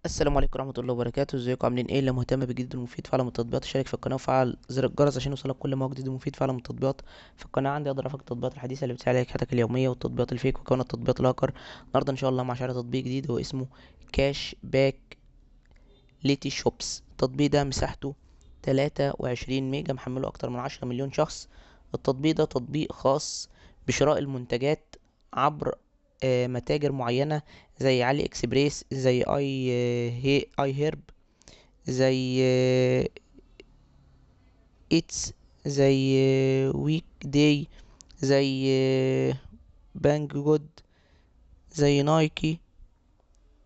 السلام عليكم ورحمة الله وبركاته. ازيكم عاملين ايه؟ اللي مهتم بالجديد والمفيد فعلا من التطبيقات اشترك في القناة وفعل زر الجرس عشان يوصلك كل ما هو جديد ومفيد فعلا من التطبيقات في القناة. عندي اقدر افك التطبيقات الحديثة اللي بتسهل عليك حياتك اليومية والتطبيقات الفيك وكمان التطبيقات الهاكر. النهاردة ان شاء الله مع شرح تطبيق جديد هو اسمه كاش باك ليتي شوبس. التطبيق ده مساحته 23 ميجا، محمله اكتر من 10 مليون شخص. التطبيق ده تطبيق خاص بشراء المنتجات عبر متاجر معينة زي علي اكسبريس، زي اي هيرب، زي ايتس، زي ويك داي، زي بانج جود، زي نايكي.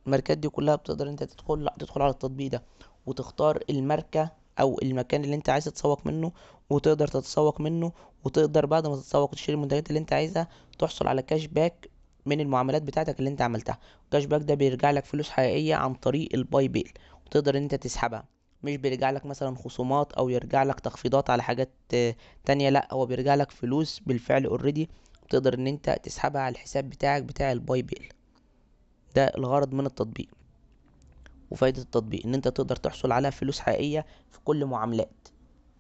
الماركات دي كلها بتقدر انت تدخل على التطبيق ده وتختار الماركة او المكان اللي انت عايز تتسوق منه، وتقدر تتسوق منه. وتقدر بعد ما تتسوق وتشتري المنتجات اللي انت عايزها تحصل على كاش باك من المعاملات بتاعتك اللي انت عملتها. الكاش باك ده بيرجع لك فلوس حقيقية عن طريق الباي بيل، وتقدر ان انت تسحبها. مش بيرجع لك مثلا خصومات او يرجع لك تخفيضات على حاجات تانية، لا، هو بيرجع لك فلوس بالفعل اوريدي، وتقدر ان انت تسحبها على الحساب بتاعك بتاع الباي بيل. ده الغرض من التطبيق. وفايدة التطبيق ان انت تقدر تحصل على فلوس حقيقية في كل معاملات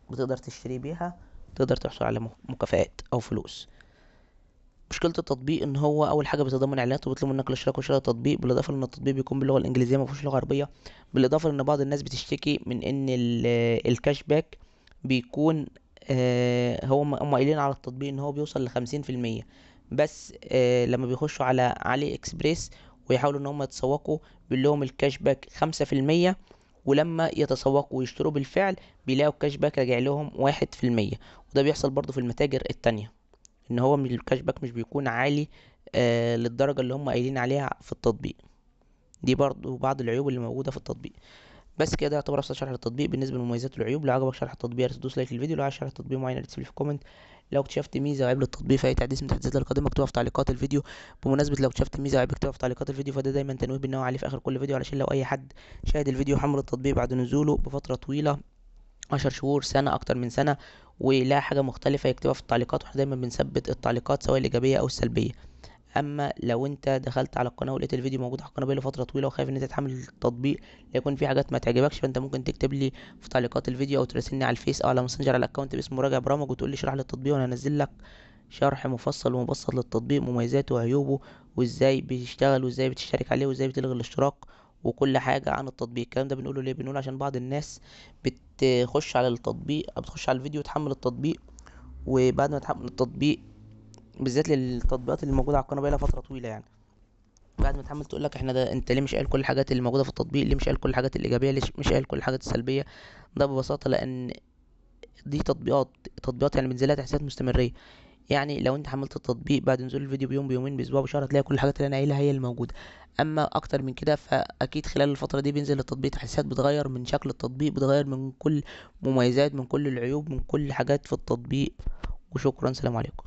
بتقدر تشتري بيها، تقدر تحصل على مكافآت او فلوس. مشكلة التطبيق ان هو اول حاجة بيتضمن اعلانات وبيطلب منك الاشتراك وشراء التطبيق، بالاضافة ان التطبيق بيكون باللغة الانجليزية مفيهوش لغة عربية. بالاضافة ان بعض الناس بتشتكي من ان الكاش باك بيكون هم قايلين على التطبيق ان هو بيوصل ل50%. بس لما بيخشوا على علي اكسبريس ويحاولوا ان هم يتسوقوا بيقول لهم الكاش باك 5%، ولما يتسوقوا ويشتروا بالفعل بيلاقوا الكاش باك راجع لهم 1%. وده بيحصل برضو في المتاجر التانية، ان هو من الكاش باك مش بيكون عالي للدرجة اللي هم قايلين عليها في التطبيق. دي برضو بعض العيوب اللي موجودة في التطبيق. بس كده يعتبر افضل شرح للتطبيق بالنسبه للمميزات والعيوب. لو عجبك شرح التطبيق يا ريت تدوس لايك للفيديو. لو عايز شرح تطبيق معين يا ريت تسيب لي في كومنت. لو اكتشفت ميزه وعيب للتطبيق في اي تحديث من التحديثات القادمه اكتبها في تعليقات الفيديو. بمناسبه لو اكتشفت ميزه وعيب اكتبها في تعليقات الفيديو، فده دايما تنويه بالنوع عليه في اخر كل فيديو، علشان لو اي حد شاهد الفيديو حمل التطبيق بعد نزوله بفتره طويله، 10 شهور، سنه، اكتر من سنه، ولا حاجه مختلفه يكتبها في التعليقات. واحنا دايما بنثبت التعليقات سواء الايجابيه او السلبيه. اما لو انت دخلت على القناه ولقيت الفيديو موجود على القناه بقاله فتره طويله وخايف ان انت تحمل التطبيق يكون في حاجات ما تعجبكش، فانت ممكن تكتب لي في تعليقات الفيديو او تراسلني على الفيس او على ماسنجر على الاكونت باسمه راجع برامج، وتقول لي اشرح لي التطبيق وانا هنزل لك شرح مفصل ومبسط للتطبيق، مميزاته وعيوبه، وازاي بيشتغل، وازاي بتشترك عليه، وازاي بتلغي الاشتراك، وكل حاجه عن التطبيق. الكلام ده بنقوله ليه؟ بنقوله عشان بعض الناس بتخش على التطبيق او بتخش على الفيديو وتحمل التطبيق، وبعد ما تحمل التطبيق، بالذات للتطبيقات اللي موجوده على القناه بقالها فتره طويله يعني، بعد ما تحمل تقول لك احنا ده انت ليه مش قايل كل الحاجات اللي موجوده في التطبيق، ليه مش قايل كل الحاجات الايجابيه، ليه مش قايل كل الحاجات السلبيه. ده ببساطه لان دي تطبيقات يعني بنزلها تحديثات مستمريه. يعني لو انت حملت التطبيق بعد نزول الفيديو بيوم، بيومين، باسبوع، بشهر، هتلاقي كل الحاجات اللي انا قايلها هي اللي موجوده. اما اكتر من كده فاكيد خلال الفتره دي بينزل التطبيق تحديثات بتغير من شكل التطبيق، بتغير من كل مميزات، من كل العيوب، من كل حاجات في التطبيق. وشكرا، سلام عليكم.